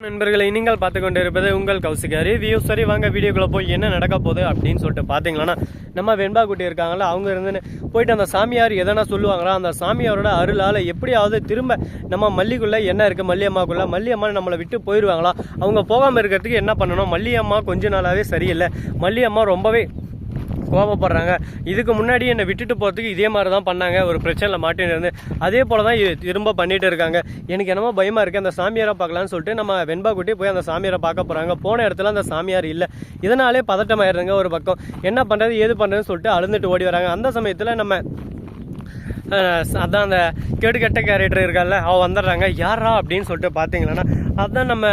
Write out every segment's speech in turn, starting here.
நண்பர்களை நீங்கள் பார்த்து கொண்டு இருப்பது உங்கள் கௌசிகா ரிவ்யூ. சரி வாங்க வீடியோக்குள்ள போய் என்ன நடக்க போகுது அப்படின்னு சொல்லிட்டு பார்த்தீங்களன்னா, நம்ம வெண்பா குட்டி இருக்காங்களா, அவங்க இருந்து போயிட்டு அந்த சாமியார் எதனா சொல்லுவாங்களா, அந்த சாமியாரோட அருளால் எப்படியாவது திரும்ப நம்ம மல்லிக்குள்ளே என்ன இருக்குது, மல்லியம்மாக்குள்ளே மல்லியம்மா நம்மளை விட்டு போயிடுவாங்களா, அவங்க போகாமல் இருக்கிறதுக்கு என்ன பண்ணணும். மல்லியம்மா கொஞ்ச நாளாகவே சரியில்லை, மல்லியம்மா ரொம்பவே கோபப்படுறாங்க. இதுக்கு முன்னாடி என்னை விட்டுட்டு போகிறதுக்கு இதே மாதிரி தான் பண்ணாங்க, ஒரு பிரச்சனையில் மாட்டின்னு இருந்து அதே போல் தான் திரும்ப பண்ணிட்டு இருக்காங்க. எனக்கு என்னமோ பயமாக இருக்குது, அந்த சாமியாரை பார்க்கலான்னு சொல்லிட்டு நம்ம வெண்பா குட்டி போய் அந்த சாமியாரை பார்க்க போகிறாங்க. போன இடத்துல அந்த சாமியார் இல்லை, இதனாலே பதட்டமாயிருந்தாங்க. ஒரு பக்கம் என்ன பண்ணுறது ஏது பண்ணுறதுன்னு சொல்லிட்டு அழுந்துட்டு ஓடி வராங்க. அந்த சமயத்தில் நம்ம அதான் அந்த கெட்ட கேரக்டர் இருக்கார்ல, அவள் வந்துடுறாங்க. யாரா அப்படின்னு சொல்லிட்டு பார்த்தீங்கன்னா, அதுதான் நம்ம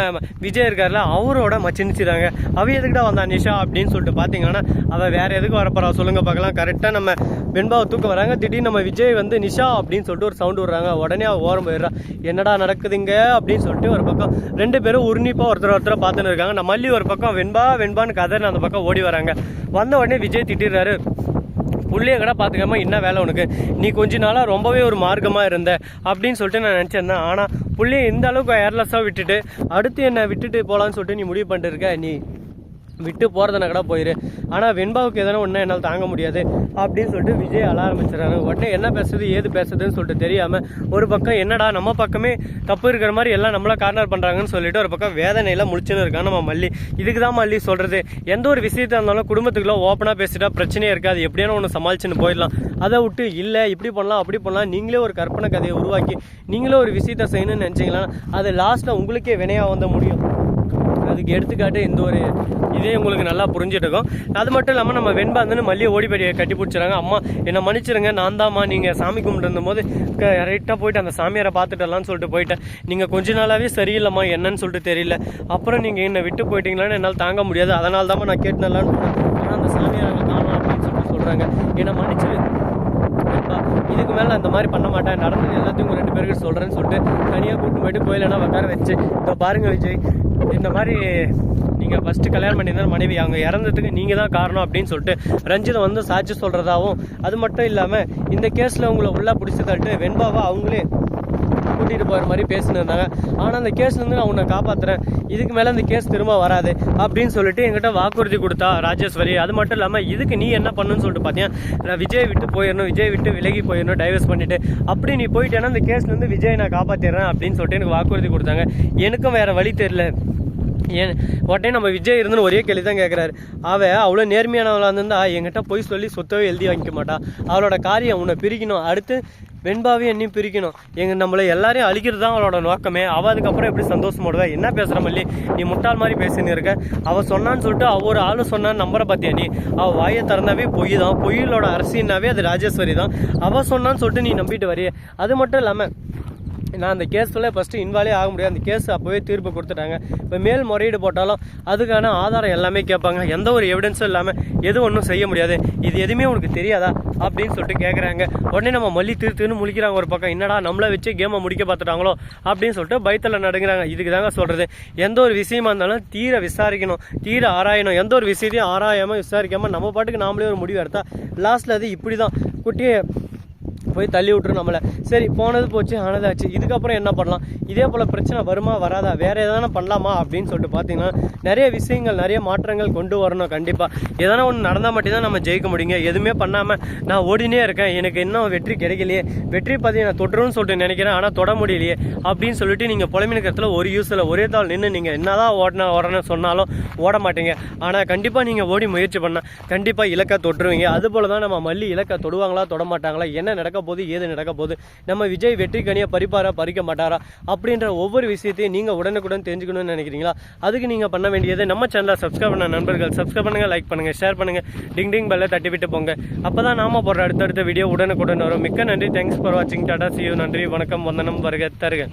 விஜய் இருக்கார்ல, அவரோட மச்சினிச்சுறாங்க. அவ எதுக்கிட்ட வந்தா நிஷா அப்படின்னு சொல்லிட்டு பார்த்தீங்கன்னா, அவள் வேறு எதுக்கு வரப்போறா சொல்லுங்க பார்க்கலாம். கரெக்டாக நம்ம வெண்பாவை தூக்க வராங்க. திடீர்னு நம்ம விஜய் வந்து நிஷா அப்படின்னு சொல்லிட்டு ஒரு சவுண்டு விடுறாங்க. உடனே அவள் ஓரம் போயிடுறா. என்னடா நடக்குதுங்க அப்படின்னு சொல்லிட்டு ஒரு பக்கம் ரெண்டு பேரும் உருணிப்பாக ஒருத்தரை பார்த்துன்னு இருக்காங்க. நம்ம மல்லி ஒரு பக்கம் வெண்பான்னு கதறி அந்த பக்கம் ஓடி வராங்க. வந்த உடனே விஜய் திட்டிடுறாரு, புள்ளிய கடை பார்த்துக்காம என்ன வேலை உனக்கு, நீ கொஞ்ச நாளாக ரொம்பவே ஒரு மார்க்கமாக இருந்த அப்படின்னு சொல்லிட்டு நான் நினச்சிருந்தேன். ஆனால் புள்ளிய இந்த அளவுக்கு ஏர்லெஸ்ஸாக விட்டுட்டு அடுத்து என்னை விட்டுட்டு போகலான்னு சொல்லிட்டு நீ முடிவு பண்ணிட்டு இருக்க, நீ விட்டு போகிறதுனா கூட போயிரு. ஆனால் வெண்பாவுக்கு எதனா ஒன்றா என்னால் தாங்க முடியாது அப்படின்னு சொல்லிட்டு விஜய் அழ ஆரம்பிச்சிடறாங்க. உடனே என்ன பேசுறது ஏது பேசுறதுன்னு சொல்லிட்டு தெரியாமல் ஒரு பக்கம் என்னடா நம்ம பக்கமே தப்பு இருக்கிற மாதிரி எல்லாம் நம்மளை கார்னர் பண்ணுறாங்கன்னு சொல்லிட்டு ஒரு பக்கம் வேதனையில் முடிச்சுன்னு இருக்காங்க நம்ம மல்லி. இதுக்கு தான் மல்லி சொல்கிறது, எந்த ஒரு விஷயத்தாக இருந்தாலும் குடும்பத்துக்குள்ள ஓப்பனாக பேசிட்டா பிரச்சனையே இருக்காது, எப்படியான ஒன்று சமாளிச்சுன்னு போயிடலாம். அதை விட்டு இல்லை இப்படி பண்ணலாம் அப்படி பண்ணலாம் நீங்களே ஒரு கற்பனை கதையை உருவாக்கி நீங்களே ஒரு விஷயத்தை செய்யணும்னு நினச்சிங்கன்னா அது லாஸ்ட்டில் உங்களுக்கே வினையாக வந்து முடியும். அதுக்கு எடுத்துக்காட்டு இந்த ஒரு இதே உங்களுக்கு நல்லா புரிஞ்சுட்டு இருக்கும். அது மட்டும் இல்லாமல் நம்ம வெண்பா வந்து மல்லியை ஓடி போய் கட்டி பிடிச்சிறாங்க. அம்மா என்னை மன்னிச்சிருங்க, நான் தான்மா நீங்கள் சாமி கும்பிட்டு போது ரைட்டாக போயிட்டு அந்த சாமியாரை பார்த்துட்டலான்னு சொல்லிட்டு போயிட்டேன். நீங்கள் கொஞ்ச நாளாகவே சரியில்லைம்மா என்னன்னு சொல்லிட்டு தெரியல, அப்புறம் நீங்கள் என்னை விட்டு போயிட்டீங்களான்னு என்னால் தாங்க முடியாது, அதனால தான் நான் கேட்டுனலான்னு சொன்னேன். ஆனால் அந்த சாமியார் அங்கே காணும் அப்படின்னு சொல்லிட்டு சொல்கிறாங்க. என்னை மன்னிச்சிரு, இதுக்கு மேலே அந்த மாதிரி பண்ண மாட்டேன், நடந்தது எல்லாத்தையும் உங்கள் 2 பேருக்கு சொல்கிறேன்னு சொல்லிட்டு தனியாக கூட்டு போயிட்டு கோயிலெல்லாம் உட்கார வச்சு, இப்போ பாருங்கள் விஜய், இந்த மாதிரி நீங்கள் ஃபஸ்ட்டு கல்யாணம் பண்ணியிருந்தால் மனைவி அவங்க இறந்ததுக்கு நீங்கள் தான் காரணம் அப்படின்னு சொல்லிட்டு ரஞ்சிதை வந்து சாட்சி சொல்கிறதாகவும், அது மட்டும் இல்லாமல் இந்த கேஸில் உங்களை உள்ளே பிடிச்சி தள்ளிட்டு வெண்பாவை அவங்களே கூட்டிகிட்டு போகிற மாதிரி பேசின்னு இருந்தாங்க. ஆனால் அந்த கேஸ்லேருந்து நான் உன்னை காப்பாற்றுறேன், இதுக்கு மேலே அந்த கேஸ் திரும்ப வராது அப்படின்னு சொல்லிட்டு என்கிட்ட வாக்குறுதி கொடுத்தா ராஜேஸ்வரி. அது மட்டும் இல்லாமல் இதுக்கு நீ என்ன பண்ணுன்னு சொல்லிட்டு பார்த்தீங்கன்னா, நான் விஜய் விட்டு போயிடணும், விஜய் விட்டு விலகி போயிடணும், டைவர்ஸ் பண்ணிவிட்டு அப்படி நீ போயிட்டேன்னா அந்த கேஸ்லேருந்து விஜய் நான் காப்பாற்றிடுறேன் அப்படின்னு சொல்லிட்டு எனக்கு வாக்குறுதி கொடுத்தாங்க. எனக்கும் வேறு வழி தெரியல. உடனே நம்ம விஜய் இருந்துன்னு ஒரே கேள்வி தான் கேட்குறாரு. அவ்வளோ நேர்மையானவளாக இருந்தா என்கிட்ட போய் சொல்லி சொத்தவே எழுதி வாங்கிக்க மாட்டா, அவளோட காரியம் உன்னை பிரிக்கணும், அடுத்து வெண்பாவையும் என்னையும் பிரிக்கணும், நம்மளை எல்லாரையும் அழிக்கிறது தான் அவளோட நோக்கமே. அவள் அதுக்கப்புறம் எப்படி சந்தோஷமாடுவா, என்ன பேசுகிற மல்லி நீ முட்டாள் மாதிரி பேசின்னு இருக்க, அவள் சொன்னான்னு சொல்லிட்டு ஒவ்வொரு ஆளும் சொன்னான்னு நம்பரை பார்த்தியா நீ, அவள் வாயை திறந்தாவே பொய் தான், பொய்யிலோட அரசினாவே அது ராஜேஸ்வரி தான், அவள் சொன்னான்னு சொல்லிட்டு நீ நம்பிட்டு வரைய. அது மட்டும் இல்லாமல் நான் அந்த கேஸில் ஃபஸ்ட்டு இன்வால்வே ஆக முடியாது, அந்த கேஸ் அப்போவே தீர்ப்பு கொடுத்துட்டாங்க. இப்போ மேல் முறையீடு போட்டாலும் அதுக்கான ஆதாரம் எல்லாமே கேட்பாங்க, எந்த ஒரு எவிடன்ஸும் இல்லாமல் எதுவும் ஒன்றும் செய்ய முடியாது, இது எதுவுமே உனக்கு தெரியாதா அப்படின்னு சொல்லிட்டு கேட்குறாங்க. உடனே நம்ம மல்லி திருன்னு முழிக்கிறாங்க. ஒரு பக்கம் என்னடா நம்மளை வச்சு கேமை முடிக்க பார்த்துட்டாங்களோ அப்படின்னு சொல்லிட்டு பயத்தில் நடுங்கிறாங்க. இதுக்கு தாங்க சொல்கிறது, எந்த ஒரு விஷயமா இருந்தாலும் தீர விசாரிக்கணும், தீர ஆராயணும். எந்த ஒரு விஷயத்தையும் ஆராயாமல் விசாரிக்காமல் நம்ம பாட்டுக்கு நாமளே ஒரு முடிவு எடுத்தால் லாஸ்ட்டில் அது இப்படி தான் குட்டியை போய் தள்ளி விட்டுரும் நம்மளை. சரி போனது போச்சு ஆனதாச்சு, இதுக்கப்புறம் என்ன பண்ணலாம், இதே போல் பிரச்சனை வருமா வராதா, வேறு எதனா பண்ணலாமா அப்படின்னு சொல்லிட்டு பார்த்தீங்கன்னா நிறைய விஷயங்கள் நிறைய மாற்றங்கள் கொண்டு வரணும். கண்டிப்பாக எதனா ஒன்று நடந்தால் மட்டும் தான் நம்ம ஜெயிக்க முடியுங்க. எதுவுமே பண்ணாமல் நான் ஓடினே இருக்கேன், எனக்கு இன்னும் வெற்றி கிடைக்கலையே, வெற்றி பற்றி நான் தொட்டுருன்னு சொல்லிட்டு நினைக்கிறேன் ஆனால் தொட முடியலையே அப்படின்னு சொல்லிட்டு நீங்கள் புலமினக்கிறதுல ஒரு யூஸில் ஒரே தாள் நின்று நீங்கள் என்னதான் ஓடணும்னு சொன்னாலும் ஓட மாட்டீங்க. ஆனால் கண்டிப்பாக நீங்கள் ஓடி முயற்சி பண்ணால் கண்டிப்பாக இலக்கை தொட்டுருவீங்க. அதுபோல் தான் நம்ம மல்லி இலக்கை தொடுவாங்களா தொட மாட்டாங்களா, என்ன நடக்க போது ஏது நடக்க போது, நம்ம விஜய் வெற்றி கனியை பறிப்பாரா பறிக்க மாட்டாரா அப்படின்ற ஒவ்வொரு விஷயத்தையும் நீங்கள் உடனுக்குடன் தெரிஞ்சுக்கணும்னு நினைக்கிறீங்களா, அதுக்கு நீங்கள் பண்ண வேண்டியது நம்ம சேனலை சப்ஸ்கிரைப் பண்ண நண்பர்கள் சப்ஸ்கிரைப் பண்ணுங்கள், லைக் பண்ணுங்கள், ஷேர் பண்ணுங்கள், டிங் பெல்லை தட்டி விட்டு போங்க. அப்போ தான் நாம போடுற அடுத்தடுத்த வீடியோ உடனுக்குடன் வரும். மிக்க நன்றி, தேங்க்ஸ் ஃபார் வாட்சிங், டாடா, see you, நன்றி, வணக்கம், வந்தனம், வருக தருக.